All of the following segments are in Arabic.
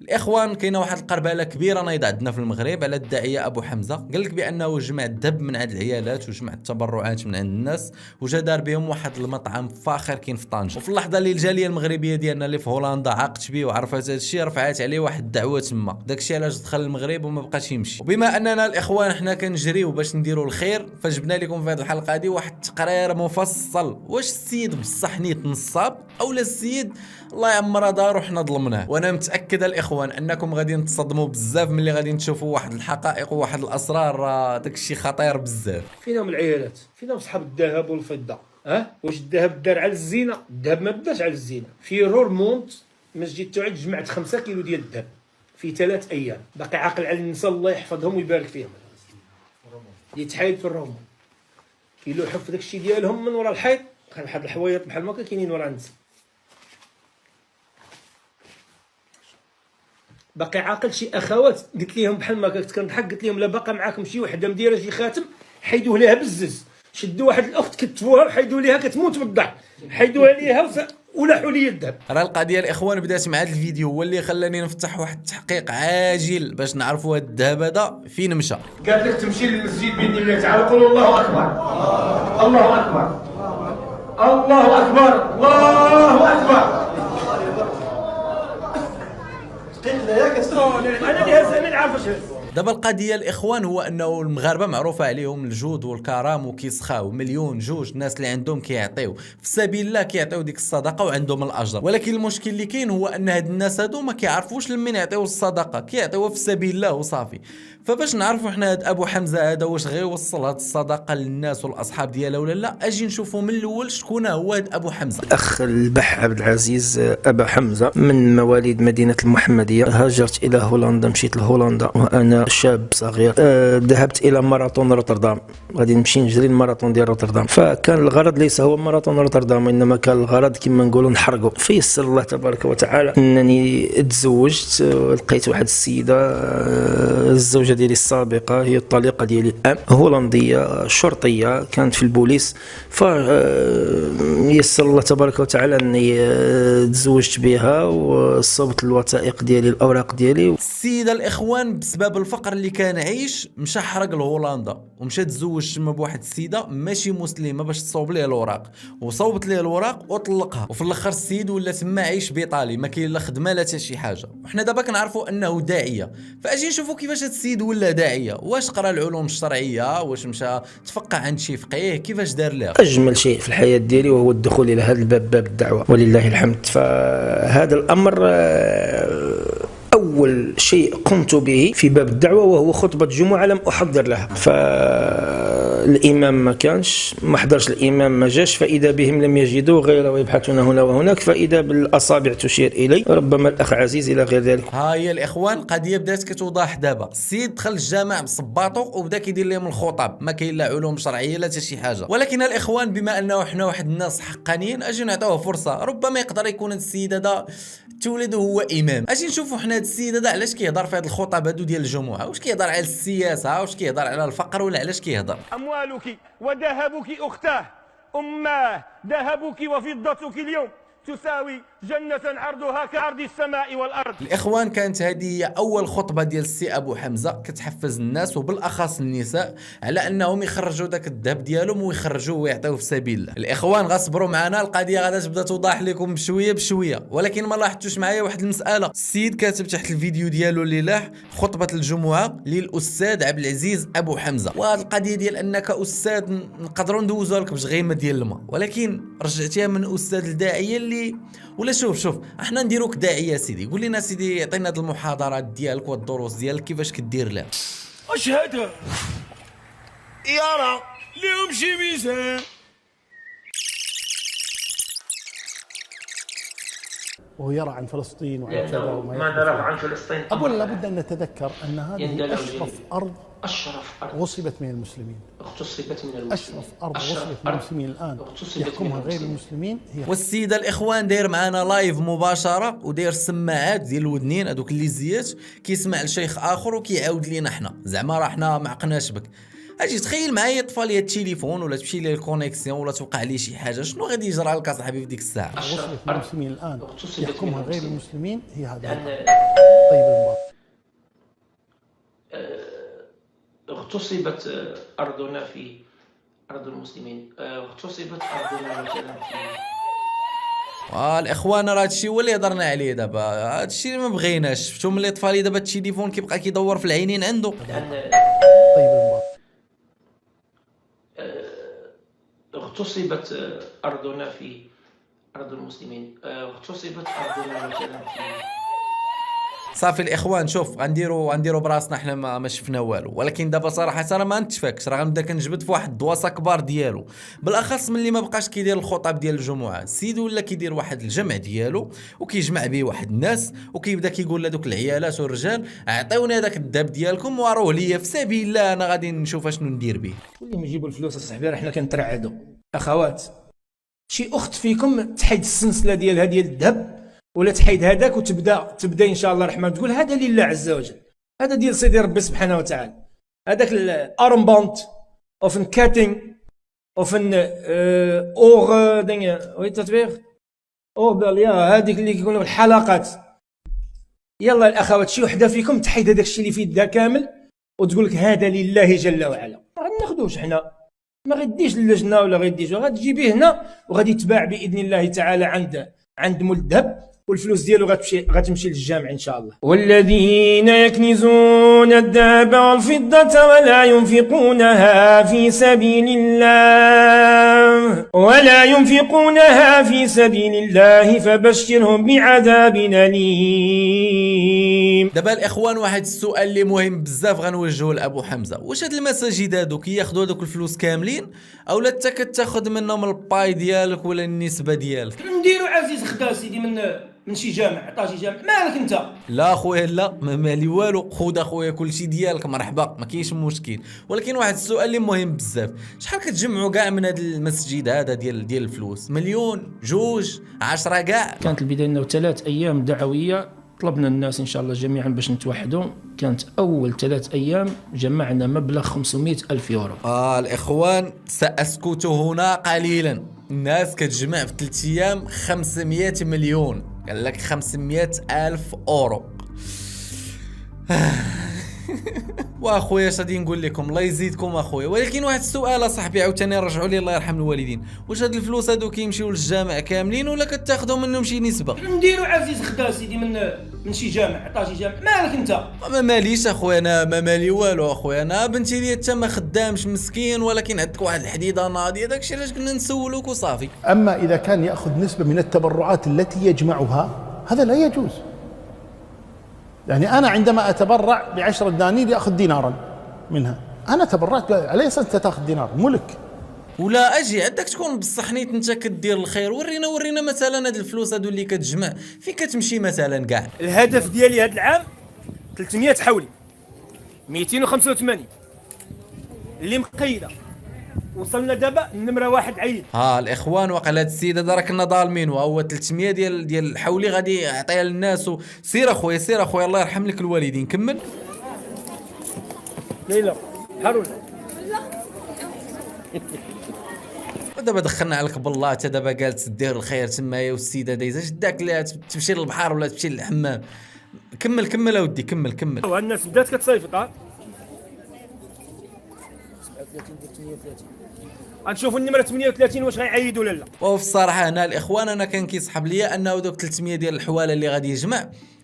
الاخوان كاينه واحد القرباله كبيره نايضه عندنا في المغرب على الداعيه ابو حمزه، قال لك بانه جمع الذهب من عند العيالات وجمع التبرعات من عند الناس وجا دار بهم واحد المطعم فاخر كاين في طنجه. وفي اللحظه اللي الجاليه المغربيه ديالنا اللي في هولندا عاقت بيه وعرفت هذا الشيء رفعات عليه واحد الدعوه تما، داك الشيء علاش دخل المغرب وما بقاش يمشي. وبما اننا الاخوان حنا كنجريو باش نديروا الخير، فجبنا لكم في هذه الحلقه هذه واحد التقرير مفصل واش السيد بصح نيت نصاب او لا السيد الله يعمر دارو حنا ظلمناه. وانا متاكد الاخوان انكم غادي تصدموا بزاف ملي غادي تشوفوا واحد الحقائق وواحد الاسرار، داك الشيء خطير بزاف. فينهم العيالات؟ فينهم صحاب الذهب والفضه؟ واش الذهب دار على الزينه؟ الذهب ما بداش على الزينه. في رورمونت مسجد تعد جمعت 5 كيلو ديال الذهب في 3 ايام. باقي عاقل على النساء الله يحفظهم ويبارك فيهم يتحايد في الرومون كيلوحوا في داك الشيء ديالهم من وراء الحيط، بحال الحوايط بحال ما كاينين وراء النساء. باقي عاقل شي اخوات قلت لهم بحال ما كنت كنضحك، قلت لهم لا باقا معاكم شي وحده مديره شي خاتم حيدوه ليها بالزز، شدوا واحد الاخت كتفوها وحيدوا ليها كتموت بالضحك، حيدوها ليها ولاحوا لي الذهب. راه القضيه الاخوان بدات مع هذا الفيديو هو اللي خلاني نفتح واحد التحقيق عاجل باش نعرفوا هذا الذهب هذا فين مشى. قالت لك تمشي للمسجد باذن الله تعالى قولوا الله اكبر الله اكبر الله اكبر الله اكبر. انا اللي هز انا عارف اش دابا القضيه الاخوان هو انه المغاربه معروفه عليهم الجود والكرم وكيسخاو مليون جوج، الناس اللي عندهم كيعطيو في سبيل الله كيعطيو ديك الصدقه وعندهم الاجر. ولكن المشكل اللي كاين هو ان هاد الناس هادو ما كيعرفوش لمن يعطيو الصدقه، كيعطيوها في سبيل الله وصافي. فباش نعرفوا حنا هاد ابو حمزه هذا واش غيوصل هاد الصدقه للناس والاصحاب ديالها ولا لا، اجي نشوفوا من الاول شكون هو هاد ابو حمزه. الاخ البح عبد العزيز ابا حمزه من مواليد مدينه المحمديه. هاجرت الى هولندا، مشيت لهولندا وانا شاب صغير. ذهبت الى ماراثون روتردام، غادي نمشي نجري الماراثون ديال روتردام. فكان الغرض ليس هو ماراثون روتردام، انما كان الغرض كما نقولوا نحرقوا. فيسر الله تبارك وتعالى انني تزوجت، لقيت واحد السيده، الزوجه ديالي السابقه هي الطليقه ديالي هولنديه شرطيه كانت في البوليس. فيسر الله تبارك وتعالى اني تزوجت بها وصوبت الوثائق ديالي الاوراق ديالي. السيده الاخوان بسبب الفقر اللي كان عايش مشى حرق لهولندا ومشى تزوج تما بواحد السيده ماشي مسلمه باش تصوب ليه الاوراق، وصوبت ليه الاوراق وطلقها. وفي الاخر السيد ولا تما عايش بيطالي ما كاين لا خدمه لا حتى شي حاجه. وحنا دابا كنعرفوا انه داعيه، فاجي نشوفوا كيفاش هاد السيد ولا داعيه. واش قرا العلوم الشرعيه، واش مشى تفقه عند شي فقيه، كيفاش دار لها. اجمل شيء في الحياه ديالي وهو الدخول الى هذا الباب، باب الدعوه ولله الحمد. فهذا الامر أول شيء قمت به في باب الدعوة وهو خطبة جمعة لم أحضر لها. فالإمام ما كانش، ما حضرش الإمام، ما جاش، فإذا بهم لم يجدوا غير ويبحثون هنا وهناك، فإذا بالأصابع تشير إلي، ربما الأخ عزيز إلى غير ذلك. ها هي الإخوان القضية بدات كتوضح دابا. السيد دخل الجامع بصباطو وبدا كيدير لهم الخطب، ما كاين لا علوم شرعية لا حتى شي حاجة. ولكن الإخوان بما أنه حنا واحد الناس حقانيين أجي نعطوه فرصة، ربما يقدر يكون هذا السيد هذا تولد هو إمام. أجي نشوفوا حنا هذا السيد هذا علاش كيهضر في هذه الخطب هادو ديال الجمعة. واش كيهضر على السياسة، واش كيهضر على الفقر، ولا علاش كيهضر؟ أموالك وذهبك أختاه أماه، ذهبك وفضتك اليوم تساوي جنة عرضها كعرض السماء والأرض. الإخوان كانت هذه هي أول خطبة ديال السي أبو حمزة كتحفز الناس وبالأخص النساء على أنهم يخرجوا داك الذهب ديالهم ويخرجوه ويعطيوه في سبيل الله. الإخوان غصبروا معنا، القضية غادا تبدا توضح لكم بشوية بشوية. ولكن ما لاحظتوش معايا واحد المسألة، السيد كاتب تحت الفيديو ديالو اللي لاح خطبة الجمعة للأستاذ عبد العزيز أبو حمزة. وهذه القضية ديال أنك أستاذ نقدروا ندوزوها لك بشغيمة ديال الماء، ولكن رجعتيها من أستاذ الداعية اللي ولا شوف احنا نديروك داعيه سيدي. قول لنا سيدي، عطينا هاد المحاضرات ديالك والدروس ديالك كيفاش كدير لها. اش هذا يرى لهم شي ميزان. وهو يرى عن فلسطين وعن كذا وما ما نرى عن فلسطين. أقول لابد أن نتذكر أن هذه أشرف أرض غصبت من المسلمين. اغتصبت من المسلمين. أشرف أرض غصبت من المسلمين الآن يحكمها غير المسلمين هي. والسيدة الإخوان داير معنا لايف مباشرة وداير السماعات ديال الودنين هذوك اللي زيات، كيسمع لشيخ آخر وكيعاود لينا حنا زعما راه حنا ما عقناش بك. اجي تخيل معايا طفى لي التليفون ولا تمشي لي الكونيكسيون ولا توقع لي شي حاجه، شنو غادي يجرى لك اصاحبي في ديك الساعه؟ غصبت من المسلمين الآن يحكمها غير المسلمين هي هذه. لأن طيب اغتصبت أرضنا في أرض المسلمين، اغتصبت أرضنا مثلا في الاخوان راه هادشي هو اللي هضرنا عليه دابا، هادشي اللي ما بغيناش. شفتوا ملي طفالي دابا التليفون كيبقى كيدور في العينين عنده. لأن طيب المبارك. اغتصبت أرضنا في أرض المسلمين، اغتصبت أرضنا مثلا في صافي الاخوان، شوف غنديروا براسنا حنا ما شفنا والو، ولكن دابا صراحه راه ما نتفاكش، راه غنبدا كنجبد في واحد الدواسه كبار ديالو، بالاخص ملي ما بقاش كيدير الخطب ديال الجمعه. السيد ولا كيدير واحد الجمع ديالو وكيجمع به واحد الناس وكيبدا كيقول لهذوك العيالات والرجال عطيوني هذاك الذهب ديالكم واروه ليا في سبيل الله، انا غادي نشوف اشنو ندير به. قول لهم يجيبوا الفلوس اصاحبي، راه حنا كنترعدوا. اخوات، شي اخت فيكم تحيد السلسله ديالها ديال الذهب ولا تحيد هذاك وتبدا ان شاء الله الرحمن تقول هذا لله عز وجل، هذا ديال سيدي ربي سبحانه وتعالى. هذاك الارمبونت اوفن كاتينغ اوفن اور دينغ وي تطبيق اور يا هذيك اللي كيقولوا الحلقات. يلا الاخوات، شي وحده فيكم تحيد هذاك الشيء اللي في يدها كامل وتقول لك هذا لله جل وعلا. ما غناخذوش حنا، ما غيديش للجنه ولا غيديش، غتجي به هنا وغادي يتباع باذن الله تعالى عند مول الذهب، والفلوس ديالو غتمشي للجامع ان شاء الله. والذين يكنزون الذهب والفضة ولا ينفقونها في سبيل الله فبشرهم بعذاب أليم. دابا الاخوان، واحد السؤال اللي مهم بزاف غنوجهه لابو حمزه، واش هاد المساجد هادو كياخذوا هذوك الفلوس كاملين اولا انت كتاخذ منهم الباي ديالك ولا النسبه ديالك؟ نديرو عزيز خدا سيدي من شي جامع، عطا شي جامع، مالك انت؟ لا خويا لا، ما مالي والو، خذ اخويا كلشي ديالك مرحبا، ما كاينش مشكل. ولكن واحد السؤال اللي مهم بزاف، شحال كتجمعوا كاع من هذا المسجد هذا ديال الفلوس؟ مليون، جوج، 10 كاع؟ كانت البداية انه 3 أيام دعوية، طلبنا الناس ان شاء الله جميعا باش نتوحدوا. كانت اول 3 أيام جمعنا مبلغ 500,000 يورو. الاخوان ساسكت هنا قليلا. الناس كتجمع في 3 ايام 500 مليون، قال لك 500,000 اورو. واخويا اش غادي نقول لكم، الله يزيدكم اخويا. ولكن واحد السؤال اصاحبي عاوتاني رجعوا لي الله يرحم الوالدين، واش هاد الفلوس هادو كيمشيو للجامع كاملين ولا كتاخذوا منهم شي نسبه؟ نديرو عزيز خدا سيدي من شي جامع، عطا شي جامع، مالك انت؟ ما ماليش اخويا، انا ما مالي والو اخويا، انا بنتي لي حتى ما خدامش مسكين، ولكن عندك واحد الحديده ناضيه، داكشي علاش كنا نسولوك وصافي. أما إذا كان يأخذ نسبة من التبرعات التي يجمعها هذا لا يجوز. يعني أنا عندما أتبرع ب10 دنانير يأخذ دينارا منها، أنا تبرعت على أساس أنت تأخذ دينار ملك. ولا اجي عندك تكون بصح نيت انت كدير الخير، ورينا مثلا هاد الفلوس هادو اللي كتجمع فين كتمشي مثلا كاع؟ الهدف ديالي هذا العام 300 حولي 285 اللي مقيده، وصلنا دابا النمره 1 عيد. الاخوان، وقال هاد السيد هذا راه كنا ظالمين، وهو 300 ديال الحولي غادي يعطيها للناس. سير اخويا الله يرحم لك الوالدين، كمل. ليلى هارون دابا دخلنا عليك بالله، حتى دابا قالت دير الخير تمايا، والسيده دايزه شداك اللي تمشي للبحر ولا تمشي للحمام. كمل اودي، كمل. والناس بدات كتصيفط. غنشوفوا النمره 38 واش غيعيدوا ولا لا. وفي الصراحه هنا الاخوان، انا كان كيسحب ليا انه دوك 300 ديال الحواله اللي غادي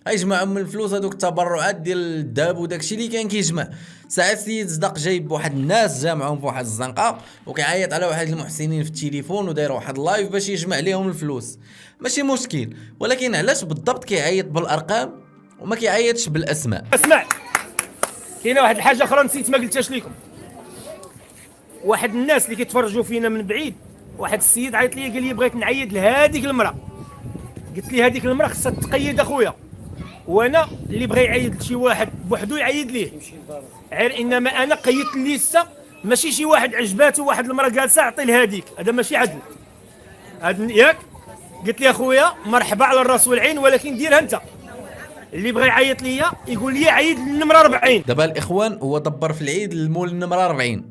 يجمعوا من الفلوس هذوك التبرعات ديال الذهب وداكشي اللي كان كيجمع. ساعات السيد صدق جايب بواحد الناس جامعهم في واحد الزنقه وكيعيط على واحد المحسنين في التليفون وداير واحد اللايف باش يجمع ليهم الفلوس، ماشي مشكل. ولكن علاش بالضبط كيعيط بالارقام وما كيعيطش بالاسماء؟ اسمع، كاينه واحد الحاجه اخرى نسيت ما قلتهاش لكم. واحد الناس اللي كيتفرجوا فينا من بعيد، واحد السيد عيط لي قال لي بغيت نعيد لهذيك المراه. قلت لي هذيك المراه خصها تقيد اخويا، وانا اللي بغى يعيد لشي واحد بوحدو يعيد ليه، غير انما انا قيدت الليسته، ماشي شي واحد عجباته واحد المراه جالسه عطي لهذيك، هذا ماشي عدل. هذا ياك قلت لي اخويا مرحبا على الراس والعين، ولكن ديرها انت. اللي بغى يعيط ليا يقول لي عيد النمره 40. دابا الاخوان هو دبر في العيد المول النمره 40،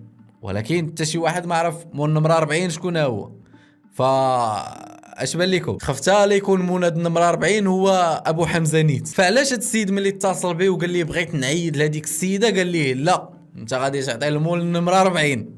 ولكن حتى شي واحد ما عرف مول النمره 40 شكون هو. اش بان لكم؟ خفتها لا يكون مناد النمره 40 هو ابو حمزه نيت. فعلاش هاد السيد ملي اتصل بيه وقال لي بغيت نعيد لهذيك السيده قال لي لا انت غادي تعطي المول النمره 40.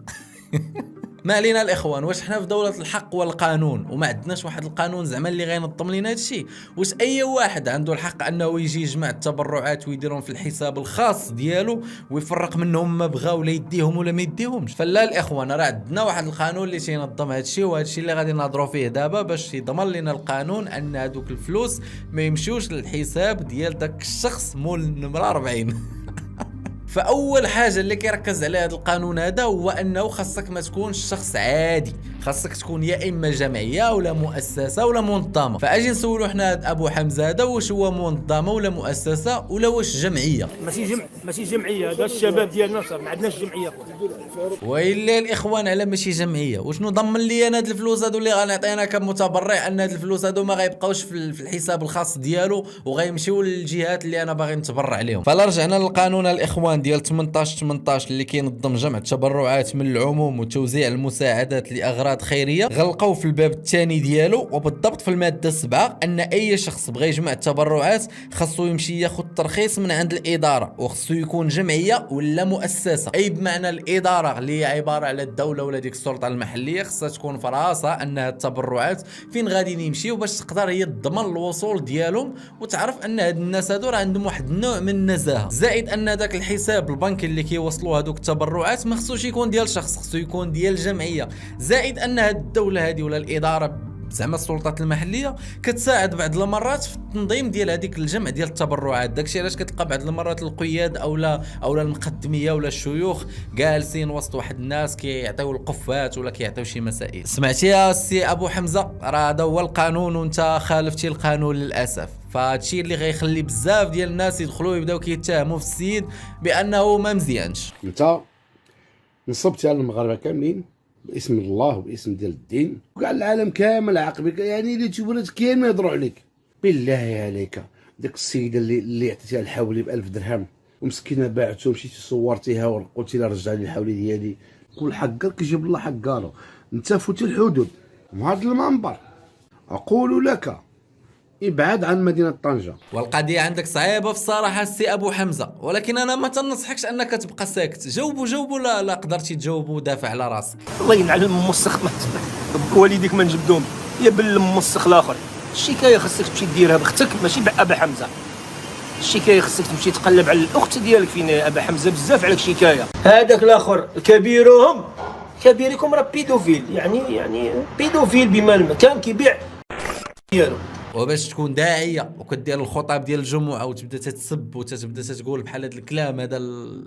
ما علينا الاخوان، واش حنا في دولة الحق والقانون وما عندناش واحد القانون زعما اللي غينظم لينا هادشي؟ واش اي واحد عنده الحق انه يجي يجمع التبرعات ويديرهم في الحساب الخاص ديالو ويفرق منهم ما بغا ولا يديهم ولا ما يديهمش؟ فلا الاخوان، راه عندنا واحد القانون اللي تينظم هادشي، وهادشي اللي غادي نهضروا فيه دابا باش يضمن لنا القانون ان هادوك الفلوس ما يمشيوش للحساب ديال داك الشخص مول النمره 40. فاول حاجه اللي كيركز عليها هذا القانون هذا هو انه خاصك ما تكونش شخص عادي، خاصك تكون يا اما جمعيه ولا مؤسسه ولا منظمه. فاجي نسولوا حنا ابو حمزه هذا واش هو منظمه ولا مؤسسه ولا واش جمعيه؟ ماشي جمعيه، هذا الشباب ديال نصر ما عندناش جمعيه. ويلي الاخوان على ماشي جمعيه، وشنو ضمن لي انا هاد الفلوس هادو اللي غنعطينا كمتبرع ان هاد الفلوس هادو ما غيبقاوش في الحساب الخاص ديالو وغيمشيو للجهات اللي انا باغي نتبرع عليهم؟ فلا رجعنا للقانون الاخوان ديال 18 اللي كينظم جمع التبرعات من العموم وتوزيع المساعدات لاغراض خيريه، غلقوا في الباب الثاني ديالو وبالضبط في الماده 7 ان اي شخص بغى يجمع التبرعات خاصو يمشي ياخذ ترخيص من عند الاداره، وخصو يكون جمعيه ولا مؤسسه. اي بمعنى الاداره اللي هي عباره على الدوله ولا ديك السلطه المحليه خصها تكون في راسها انها التبرعات فين غادي يمشيو باش تقدر هي تضمن الوصول ديالهم وتعرف ان هاد الناس هادو راه عندهم واحد النوع من النزاهه. زائد ان داك الحساب البنكي اللي كيوصلوا هذوك التبرعات ما خصوش يكون ديال شخص، خصو يكون ديال جمعيه. زائد ان هاد الدوله هذه ولا الاداره زعما السلطات المحليه كتساعد بعض المرات في التنظيم ديال هذيك الجمع ديال التبرعات. داكشي علاش كتلقى بعض المرات القياد اولا المقدميه ولا الشيوخ جالسين وسط واحد الناس كيعطيو القفات ولا كيعطيو شي مسائل. سمعتي يا سي ابو حمزه، راه هذا هو القانون وانت خالفتي القانون للاسف. فهادشي اللي غيخلي بزاف ديال الناس يدخلوا يبداو كيتهموا في السيد بانه ما مزيانش. انت نصبتي على المغاربه كاملين باسم الله وباسم ديال الدين وكاع العالم كامل عاقبك، يعني اللي تشوفوا كاين ما يهضروا عليك. بالله عليك ديك السيده اللي عطيتيها الحولي ب1000 درهم ومسكينه باعته ومشيتي صورتيها وقلتي لها رجع لي الحولي ديالي، كل حقار كيجيب الله حقارو. انت فوتي الحدود وهذا المنبر اقول لك ابعد عن مدينه طنجه. والقضيه عندك صعيبه في الصراحه السي ابو حمزه، ولكن انا ما تنصحكش انك تبقى ساكت. جاوبوا لا قدرتي تجاوب ودافع على راسك. الله ينعل الموسخ ما والديك ما نجبدهم يا بالموسخ الاخر. الشكايه خصك تمشي ديرها باختك ماشي بابا حمزه. الشكايه خصك تمشي تقلب على الاخت ديالك فين ابا حمزه بزاف عليك شكايه. هذاك الاخر كبيركم راه بيدوفيل، يعني بيدوفيل بما المكان كيبيع ديالو. وباش تكون داعيه وكدير الخطاب ديال الجمعه وتبدا تتسب وتبدا تقول بحال هذا الكلام هذا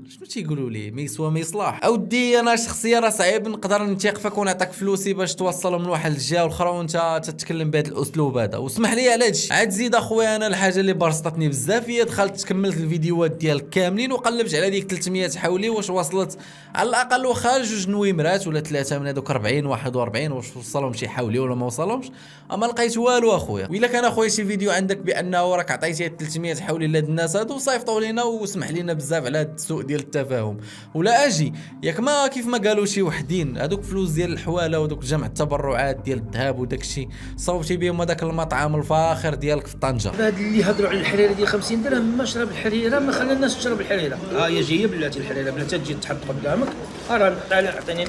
شنو تيقولوا ليه ما يسوى ما يصلاح. اودي انا شخصيا راه صعيب نقدر نثيق فيك ونعطيك فلوسي باش توصلهم من واحد الجهه الاخرى وانت تتكلم بهذا الاسلوب هذا. واسمح لي على هادشي. عاد زيد اخويا، انا الحاجه اللي برسطتني بزاف هي دخلت كملت الفيديوهات ديالك كاملين وقلبت على ديك 300 حولي واش وصلت على الاقل واخا 2 نويمرات ولا 3 من هذوك 40 41 واش وصلهم شي حولي ولا ما وصلهمش. اما لقيت والو اخويا. وإلا كان اخويا شي فيديو عندك بانه راك عطيتي 300 حولي لهاد الناس هادو صيفطوا لينا وسمح لينا بزاف على هاد السوء ديال التفاهم. ولا اجي ياك ما كيف ما قالوا شي وحدين هذوك فلوس ديال الحواله ودوك جمع التبرعات ديال الذهب وداك الشيء صوبتي بهم هذاك المطعم الفاخر ديالك في طنجه. هاد اللي هضروا على الحريره ديال 50 درهم ما شرب الحريره ما خلى الناس تشرب الحريره. هي جايه بلاتي الحريره بلاتي تجي تحط قدامك. راه عطيني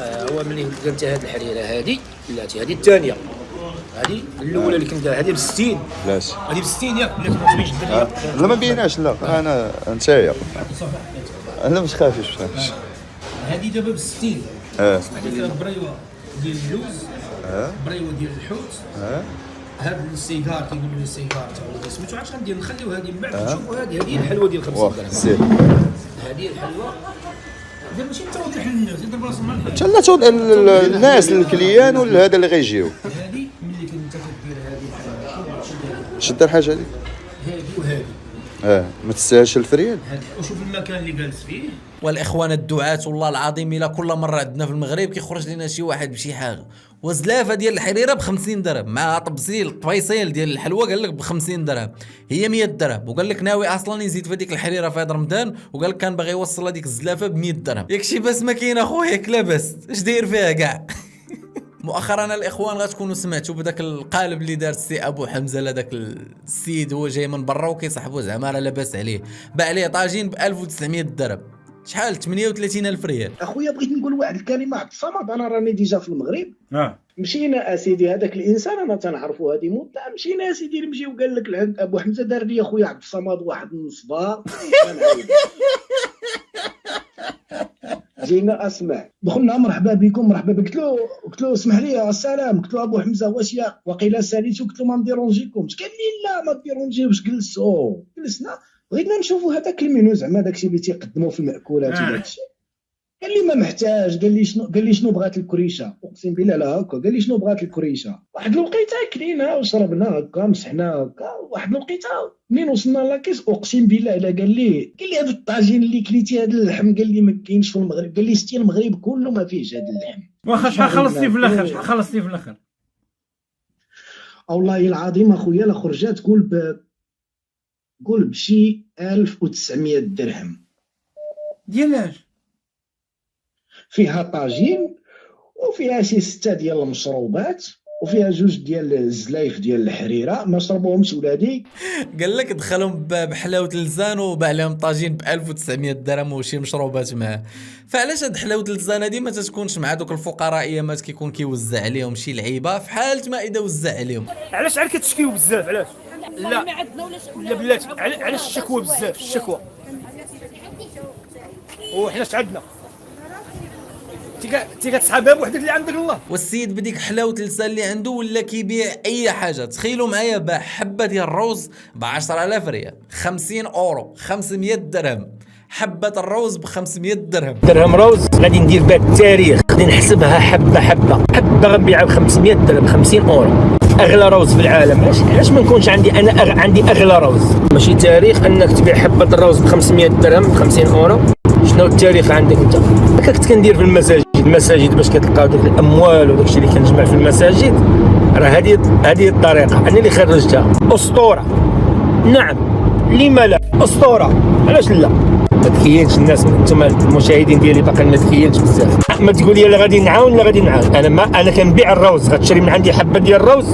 هو ملي قلت هاد الحريره هادي بلاتي هادي الثانيه هادي الاولى اللي كنت هادي ب 60 علاش هادي ب 60 ياك بلاتي ما تبينش الدنيا. لا ما بيناش لا انا نتايا انا مش خافش هادي دابا ب 60. هذيك بريوه ديال اللوز بريوه ديال الحوت هاد السيجار كيقولوا لي السيجار تا هو سميتو عرفتش غندير نخليو هادي من بعد نشوفوا هادي الحلوه ديال 50 درهم. هادي الحلوه دابا ماشي توضيح للناس يضرب راسهم مع لا الناس الكليان ولا هذا اللي غيجيو. هادي ملي كنت كدير هادي شد الحاجه هذيك هادي وهادي ما تستاهلش الفريال. وشوف المكان اللي جالس فيه. والاخوان الدعاة والله العظيم الى كل مره عندنا في المغرب كيخرج لنا شي واحد بشي حاجه وزلافه ديال الحريره ب 50 درهم مع طبيصيل ديال الحلوه قال لك ب 50 درهم هي 100 درهم وقال لك ناوي اصلا يزيد في هذيك الحريره في هذا رمضان وقال لك كان باغي يوصل هذيك الزلافه ب 100 درهم. ياكشي بس ما كاين اخويا كلا بس اش داير فيها كاع. مؤخرا الاخوان غتكونوا سمعتوا بداك القالب اللي دار السي ابو حمزه لذاك السيد هو جاي من برا وكيصاحبوا زعما راه لاباس عليه باع عليه طاجين ب 1900 درهم. شحال 38,000 ريال. اخويا بغيت نقول واحد الكلمه عبد الصمد، انا راني ديجا في المغرب. اه مشينا اسيدي هذاك الانسان انا تنعرفو هذه مده، مشينا اسيدي نمشيو قال لك لعند ابو حمزه دار لي اخويا عبد الصمد واحد النصبار. جينا اسمع دخلنا مرحبا بكم مرحبا بك، قلت له اسمح لي السلام، قلت له ابو حمزه واش يا وقيلا ساليتو، قلت له ما نديرونجيكمش، قال لي لا ما ديرونجيوش. جلسنا بغينا نشوفوا هذاك المنيو زعما داكشي اللي تيقدموا في المأكولات وداكشي. قال لي ما محتاج، قال لي شنو بغات الكريشه، اقسم بالله لا هكا قال لي شنو بغات الكريشه. واحد الوقيته كلينا وشربنا هكا مسحنا هكا، واحد الوقيته منين وصلنا لاكيس اقسم بالله لا قال لي هذا الطاجين اللي كليتي هذا اللحم قال لي ما كاينش في المغرب، قال لي ستي المغرب كله ما فيهش هذا اللحم. واخا شحال خلصتي في الاخر؟ شحال خلصتي في الاخر؟ والله العظيم اخويا لا خرجات قول بشي 1900 درهم. ديالاش؟ فيها طاجين وفيها شي 6 ديال المشروبات وفيها 2 ديال الزلايف ديال الحريره ما شربوهمش ولادي. قال لك دخلهم بحلاوه اللسان وباع لهم طاجين ب 1900 درهم وشي مشروبات معاه. فعلاش هاد حلاوه اللسان هادي ما تتكونش مع دوك الفقراء ما كيكون كيوزع عليهم شي لعيبه في حاله ما اذا وزع عليهم؟ علاش عاد كتشكيو بزاف؟ علاش؟ لا بلاتي علاش الشكوى بزاف؟ الشكوى وحنا اش عندنا؟ تيجا تسحبها بوحدك اللي عندك الله. والسيد بديك حلاوه اللسان اللي عنده ولا كيبيع اي حاجه. تخيلوا معايا باع حبه ديال الروز ب 10,000 ريال، 50 اورو، 500 درهم. حبه الروز ب 500 درهم روز غادي ندير بها التاريخ، غادي نحسبها حبه غنبيعها ب 500 درهم، 50 اورو. اغلى روز في العالم. علاش ما نكونش عندي اغلى روز؟ ماشي تاريخ انك تبيع حبه الروز ب 500 درهم ب 50 اورو. شنو التاريخ عندك انت؟ هكا كنت كندير في المساجد باش كتلقاو داك الاموال وداك الشيء اللي كنجمع في المساجد. راه هذه الطريقه انا اللي خرجتها. اسطوره، نعم لما لا، اسطوره، علاش لا؟ ما تكينش الناس، انتم المشاهدين ديالي باقي ما تكينش بزاف. ما تقول لي لا غادي نعاون لا غادي نعاون. انا كنبيع الروز. غتشري من عندي حبه ديال الروز؟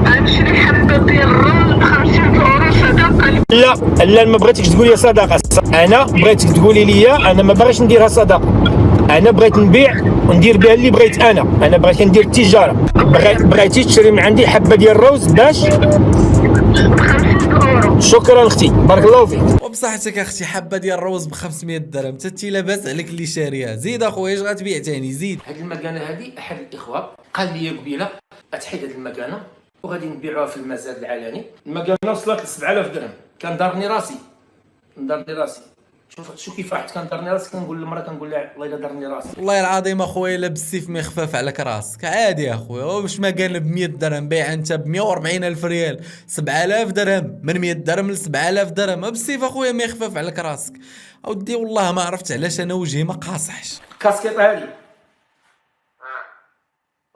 غنشري حبه ديال الروز ب 50 اورو صدقه. لا ما بغيتكش تقول لي صدقه. انا بغيتك تقولي لي انا ما باغيش نديرها صدقه. انا بغيت نبيع وندير بها اللي بغيت. انا بغيت ندير التجاره. بغيتي تشري من عندي حبه ديال الروز باش ب 50 اورو. شكرا اختي، بارك الله فيك. وبصحتك اختي، حبه ديال الروز ب 500 درهم، تتي لاباس عليك اللي شاريها. زيد اخويا اش غتبيع ثاني؟ زيد. هاد المكانه هادي احد الاخوه قال لي قبيله اتحيد هاد المكانه وغادي نبيعوها في المزاد العلني. المكانه وصلت ل 7,000 درهم. كندارني راسي شوف كيف راحت كندارني راسي. كنقول للمراه كنقول لها والله الا دارني راسي. والله العظيم اخويا لا بالسيف ما يخفف عليك راسك. عادي اخويا، واش ما قال ب 100 درهم بايع انت ب 140,000 ريال، 7,000 درهم، من 100 درهم ل 7,000 درهم. بالسيف اخويا ما يخفف عليك راسك. اودي والله ما عرفت علاش انا وجهي ما قاصحش. الكاسكيط هادي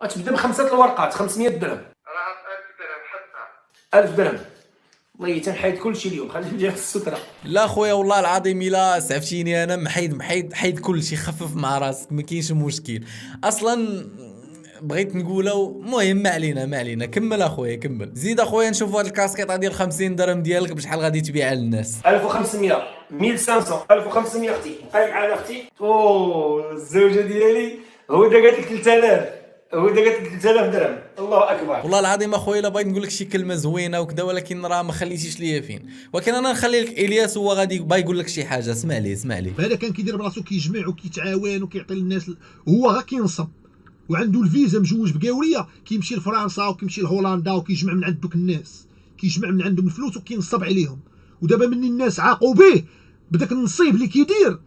غتبدا ب5 الورقات 500 درهم. راه 1000 درهم حطها. 1000 درهم. والله تنحيد كلشي اليوم، خلي نجي الستره. لا خويا والله العظيم الا سعفتيني انا محيد كلشي. خفف مع راسك ما كاينش مشكل. اصلا بغيت نقولوا المهم ما علينا. كمل اخويا كمل. زيد اخويا نشوفوا هاد الكاسكيطه ديال 50 درهم ديالك بشحال غادي تبيعها للناس. 1500 1500 1500 اختي. بقاي معانا اختي. الزوجه ديالي هو دا قالت لك 3000 درهم. الله اكبر. والله العظيم اخويا الا بغيت نقول لك شي كلمه زوينه وكذا ولكن راه ما خليتيش ليا فين. ولكن انا نخلي لك الياس هو غادي باغي يقول لك شي حاجه. اسمع ليه. هذا كان كيدير براسو كيجمع وكيتعاون وكيعطي للناس، هو غير كينصب وعنده الفيزا مجوج بقاوريه، كيمشي لفرنسا وكيمشي لهولندا وكيجمع من عند دوك الناس، كيجمع من عندهم الفلوس وكينصب عليهم. ودابا مني الناس عاقوا به بداك النصيب اللي كيدير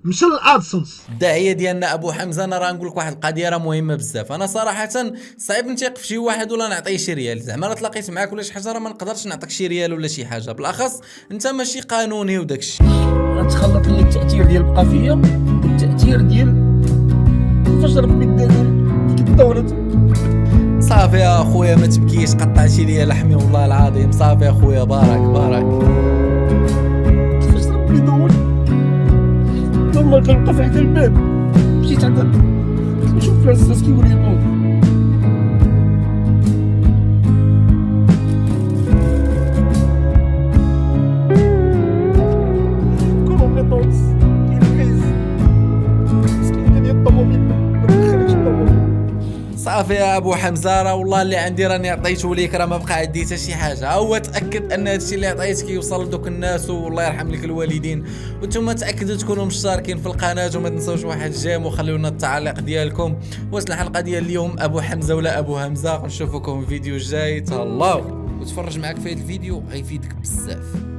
مشى للادسنس. الداعيه ديالنا ابو حمزه، انا راه نقول لك واحد القضيه راه مهمه بزاف. انا صراحه صعيب نثيق في شي واحد ولا نعطيه شي ريال. زعما راه تلاقيت معاك ولا شي حاجه راه ما نقدرش نعطيك شي ريال ولا شي حاجه، بالاخص انت ماشي قانوني وداكشي. غتخلط لي التاثير ديال القافيه والتاثير ديال فاش ربي ديك الدورة. صافي يا اخويا ما تبكيش، قطعتي لي لحمي والله العظيم. صافي يا اخويا، بارك. فاش ربي دور والله كنلقى في حدا الباب، مشيت عند نشوف العزاز كيقول لي نوض. كلهم لي طونس صافي يا ابو حمزه، راه والله اللي عندي راني عطيته ليك، راه ما بقى عندي حتى شي حاجه. هو تاكد ان هادشي اللي عطيتك يوصل لدوك الناس، والله يرحم لك الوالدين. وانتم تاكدوا تكونوا مشتركين في القناه، وما تنسوش واحد جيم، وخليونا التعليق ديالكم. واش الحلقه ديال اليوم ابو حمزه ولا ابو همزه؟ نشوفكم في الفيديو الجاي، تهلاو. وتفرج معاك في هذا الفيديو غيفيدك بزاف.